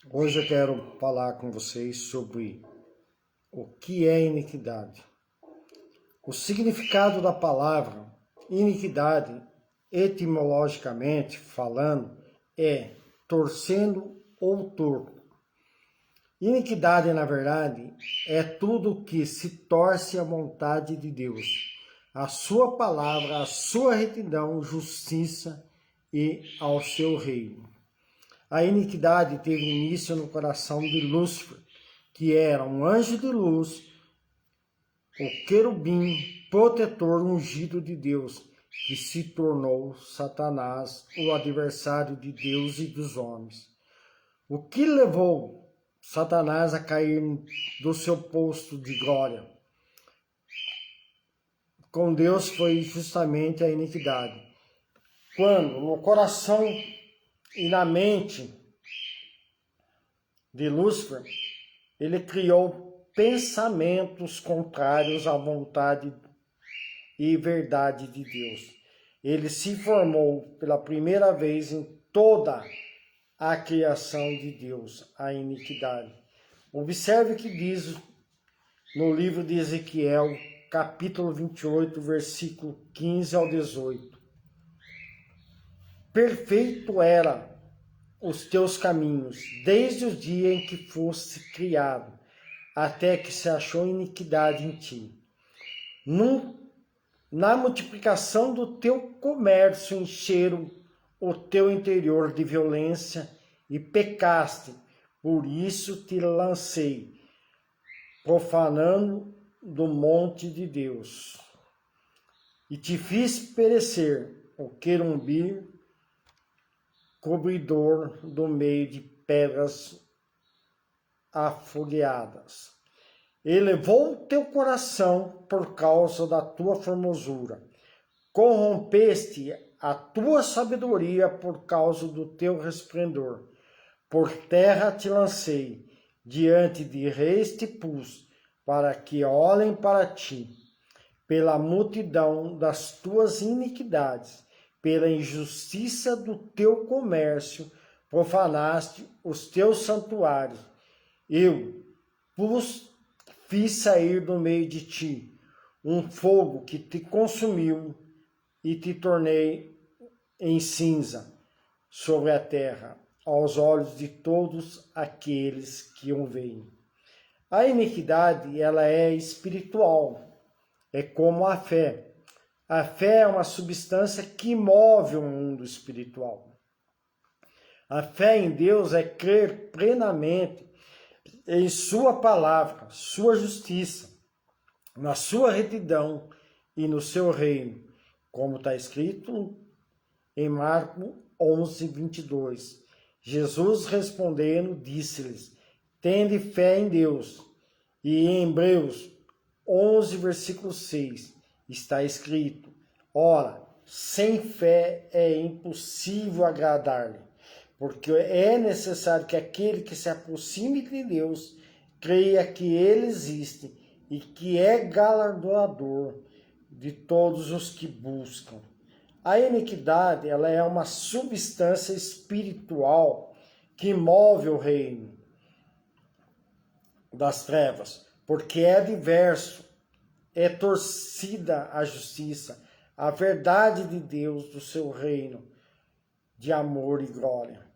Hoje eu quero falar com vocês sobre o que é iniquidade. O significado da palavra iniquidade, etimologicamente falando, é torcendo ou torto. Iniquidade, na verdade, é tudo que se torce à vontade de Deus, a sua palavra, a sua retidão, justiça e ao seu reino. A iniquidade teve início no coração de Lúcifer, que era um anjo de luz, o querubim protetor ungido de Deus, que se tornou Satanás, o adversário de Deus e dos homens. O que levou Satanás a cair do seu posto de glória com Deus foi justamente a iniquidade. Quando no coração e na mente de Lúcifer, ele criou pensamentos contrários à vontade e verdade de Deus. Ele se formou pela primeira vez em toda a criação de Deus, a iniquidade. Observe o que diz no livro de Ezequiel, capítulo 28, versículo 15 ao 18. Perfeito era os teus caminhos, desde o dia em que foste criado, até que se achou iniquidade em ti. Na multiplicação do teu comércio encheram o teu interior de violência e pecaste, por isso te lancei, profanando do monte de Deus. E te fiz perecer o querubim cobridor do meio de pedras afogueadas. Elevou o teu coração por causa da tua formosura. Corrompeste a tua sabedoria por causa do teu resplendor. Por terra te lancei, diante de reis te pus, para que olhem para ti. Pela multidão das tuas iniquidades, pela injustiça do teu comércio, profanaste os teus santuários. Eu fiz sair do meio de ti um fogo que te consumiu e te tornei em cinza sobre a terra, aos olhos de todos aqueles que o veem. A iniquidade, ela é espiritual, é como a fé. A fé é uma substância que move o mundo espiritual. A fé em Deus é crer plenamente em sua palavra, sua justiça, na sua retidão e no seu reino, como está escrito em Marcos 11, 22. Jesus respondendo, disse-lhes, tende fé em Deus. E em Hebreus 11, versículo 6, está escrito, ora, sem fé é impossível agradar-lhe, porque é necessário que aquele que se aproxime de Deus creia que ele existe e que é galardoador de todos os que buscam. A iniquidade, ela é uma substância espiritual que move o reino das trevas, porque é diverso, é torcida a justiça, a verdade de Deus do seu reino de amor e glória.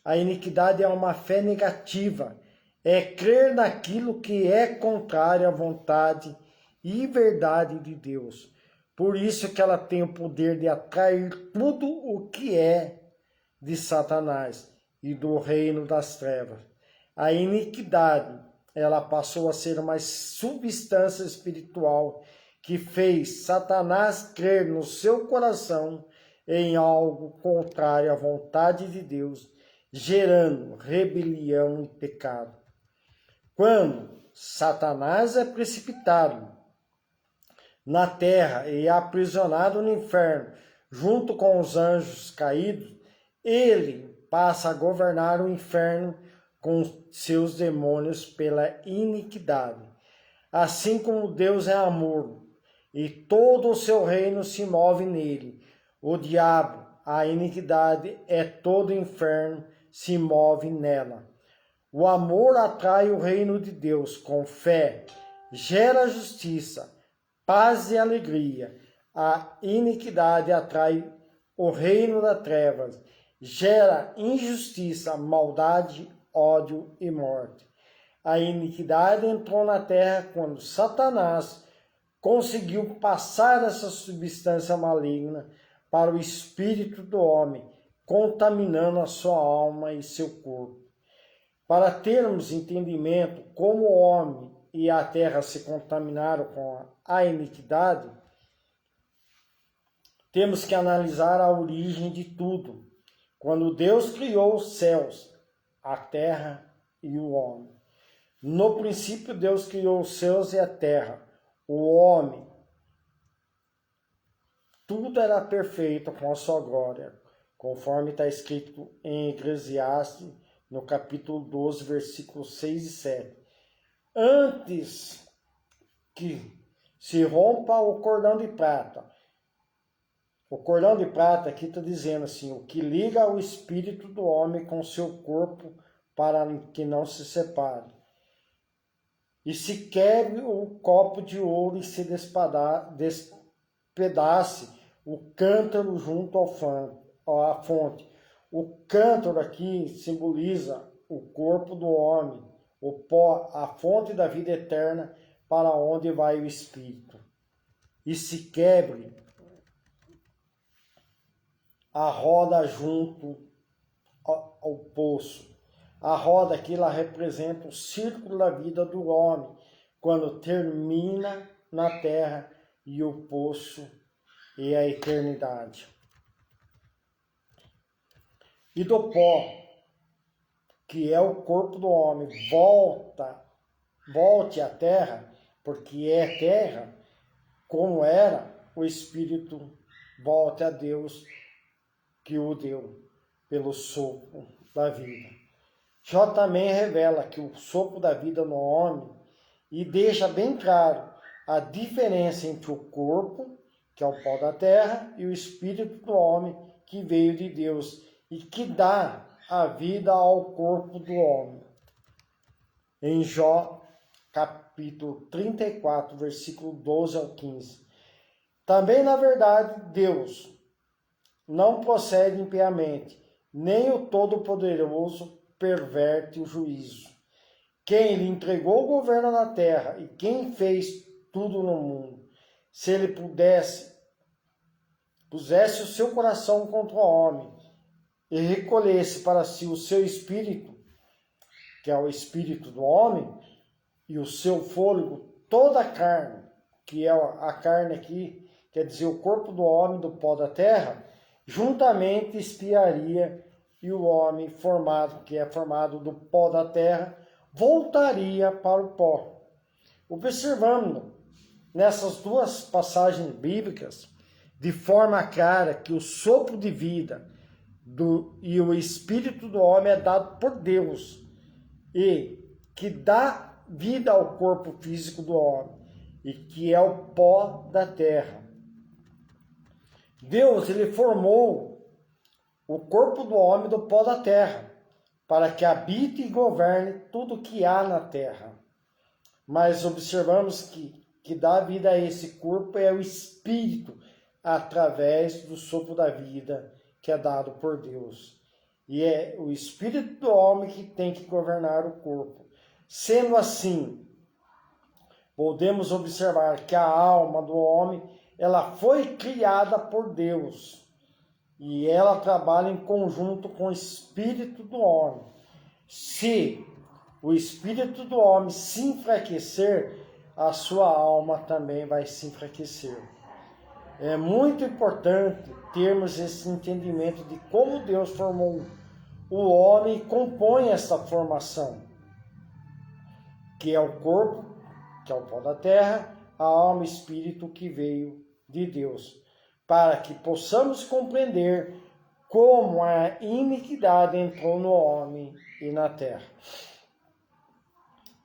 A iniquidade é uma fé negativa, é crer naquilo que é contrário à vontade e verdade de Deus. Por isso que ela tem o poder de atrair tudo o que é de Satanás e do reino das trevas. A iniquidade, ela passou a ser uma substância espiritual que fez Satanás crer no seu coração em algo contrário à vontade de Deus, gerando rebelião e pecado. Quando Satanás é precipitado na terra e aprisionado no inferno, junto com os anjos caídos, ele passa a governar o inferno com seus demônios pela iniquidade. Assim como Deus é amor e todo o seu reino se move nele, o diabo, a iniquidade é todo o inferno, se move nela. O amor atrai o reino de Deus com fé, gera justiça, paz e alegria. A iniquidade atrai o reino das trevas, gera injustiça, maldade, ódio e morte. A iniquidade entrou na terra quando Satanás conseguiu passar essa substância maligna para o espírito do homem, contaminando a sua alma e seu corpo. Para termos entendimento como o homem e a terra se contaminaram com a iniquidade, temos que analisar a origem de tudo. Quando Deus criou os céus, a terra e o homem. No princípio, Deus criou os céus e a terra, o homem. Tudo era perfeito com a sua glória, conforme está escrito em Eclesiastes, no capítulo 12, versículos 6 e 7. Antes que se rompa o cordão de prata. O cordão de prata aqui está dizendo assim, o que liga o espírito do homem com seu corpo para que não se separe. E se quebre o copo de ouro e se despedace o cântaro junto à fonte. O cântaro aqui simboliza o corpo do homem, o pó, a fonte da vida eterna, para onde vai o espírito. E se quebre a roda junto ao poço. A roda aqui ela representa o círculo da vida do homem, quando termina na terra, e o poço e a eternidade. E do pó, que é o corpo do homem, volte à terra, porque é terra, como era, o espírito volte a Deus que o deu pelo sopro da vida. Jó também revela que o sopro da vida no homem e deixa bem claro a diferença entre o corpo, que é o pó da terra, e o espírito do homem, que veio de Deus e que dá a vida ao corpo do homem. Em Jó, capítulo 34, versículo 12 ao 15. Também, na verdade, Deus não procede impiamente, nem o Todo-Poderoso perverte o juízo. Quem lhe entregou o governo na terra e quem fez tudo no mundo, se ele pusesse o seu coração contra o homem e recolhesse para si o seu espírito, que é o espírito do homem, e o seu fôlego, toda a carne, que é a carne aqui, quer dizer, o corpo do homem do pó da terra, juntamente expiaria, e o homem formado, que é formado do pó da terra, voltaria para o pó. Observando nessas duas passagens bíblicas, de forma clara, que o sopro de vida e o espírito do homem é dado por Deus, e que dá vida ao corpo físico do homem, e que é o pó da terra. Deus, ele formou o corpo do homem do pó da terra, para que habite e governe tudo que há na terra. Mas observamos que dá vida a esse corpo é o espírito, através do sopro da vida que é dado por Deus. E é o espírito do homem que tem que governar o corpo. Sendo assim, podemos observar que a alma do homem, ela foi criada por Deus. E ela trabalha em conjunto com o espírito do homem. Se o espírito do homem se enfraquecer, a sua alma também vai se enfraquecer. É muito importante termos esse entendimento de como Deus formou o homem e compõe essa formação, que é o corpo, que é o pó da terra, a alma e espírito que veio de Deus, para que possamos compreender como a iniquidade entrou no homem e na terra.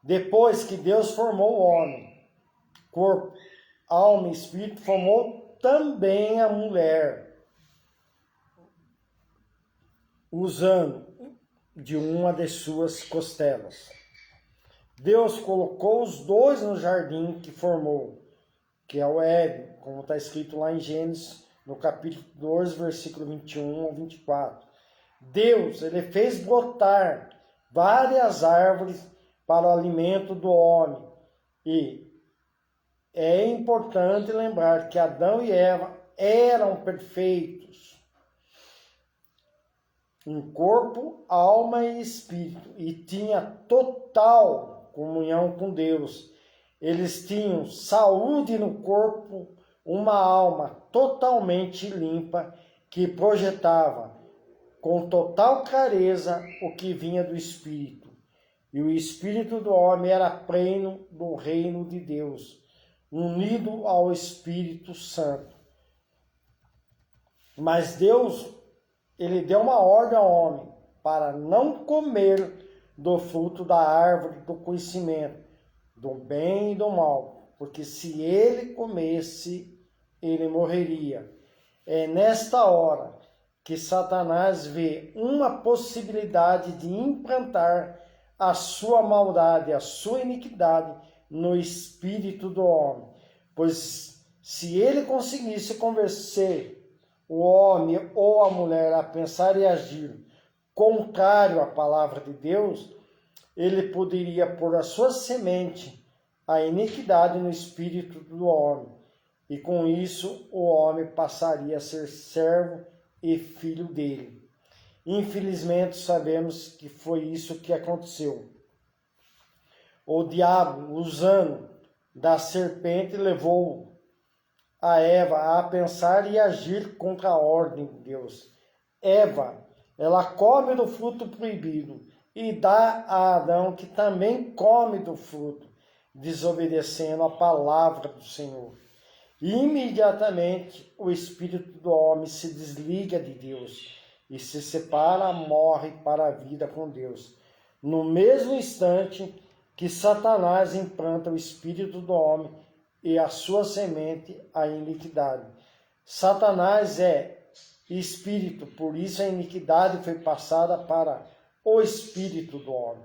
Depois que Deus formou o homem, corpo, alma e espírito, formou também a mulher, usando de uma de suas costelas. Deus colocou os dois no jardim que formou, que é o Éden, como está escrito lá em Gênesis, no capítulo 12, versículo 21 ao 24. Deus, ele fez brotar várias árvores para o alimento do homem. E é importante lembrar que Adão e Eva eram perfeitos em corpo, alma e espírito, e tinha total comunhão com Deus. Eles tinham saúde no corpo, uma alma totalmente limpa que projetava com total clareza o que vinha do espírito. E o espírito do homem era pleno do reino de Deus, unido ao Espírito Santo. Mas Deus, ele deu uma ordem ao homem para não comer do fruto da árvore do conhecimento, do bem e do mal, porque se ele comesse, ele morreria. É nesta hora que Satanás vê uma possibilidade de implantar a sua maldade, a sua iniquidade no espírito do homem. Pois se ele conseguisse convencer o homem ou a mulher a pensar e agir contrário à palavra de Deus, ele poderia pôr a sua semente, a iniquidade no espírito do homem. E com isso o homem passaria a ser servo e filho dele. Infelizmente sabemos que foi isso que aconteceu. O diabo, usando da serpente, levou a Eva a pensar e agir contra a ordem de Deus. Eva, ela come do fruto proibido e dá a Adão, que também come do fruto, desobedecendo a palavra do Senhor. E imediatamente o espírito do homem se desliga de Deus e se separa, morre para a vida com Deus. No mesmo instante que Satanás implanta o espírito do homem e a sua semente, a iniquidade. Satanás é espírito, por isso a iniquidade foi passada para o espírito do homem.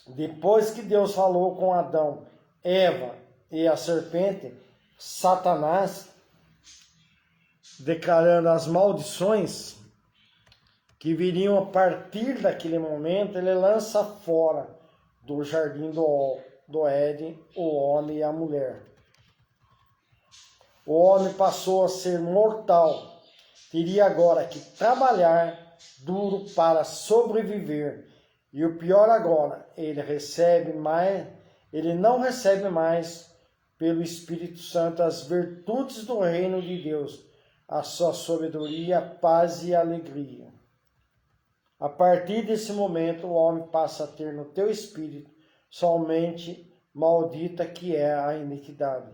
Depois que Deus falou com Adão, Eva e a serpente, Satanás, declarando as maldições que viriam a partir daquele momento, ele lança fora do jardim do Éden o homem e a mulher. O homem passou a ser mortal, teria agora que trabalhar duro para sobreviver. E o pior agora, ele não recebe mais pelo Espírito Santo as virtudes do reino de Deus, a sua sabedoria, paz e alegria. A partir desse momento, o homem passa a ter no teu espírito somente maldita que é a iniquidade.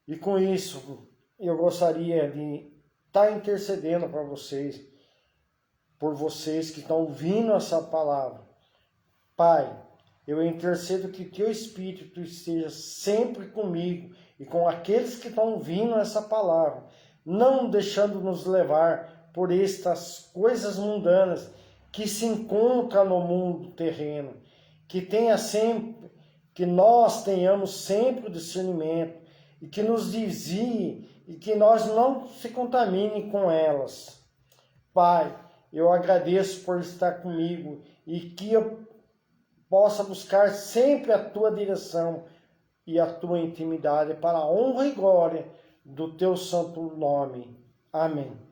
E com isso, eu gostaria de estar intercedendo para vocês, por vocês que estão ouvindo essa palavra. Pai, eu intercedo que teu Espírito esteja sempre comigo e com aqueles que estão ouvindo essa palavra, não deixando nos levar por estas coisas mundanas que se encontram no mundo terreno, que nós tenhamos sempre o discernimento e que nos desvie e que nós não se contamine com elas. Pai, eu agradeço por estar comigo e que eu possa buscar sempre a tua direção e a tua intimidade para a honra e glória do teu santo nome. Amém.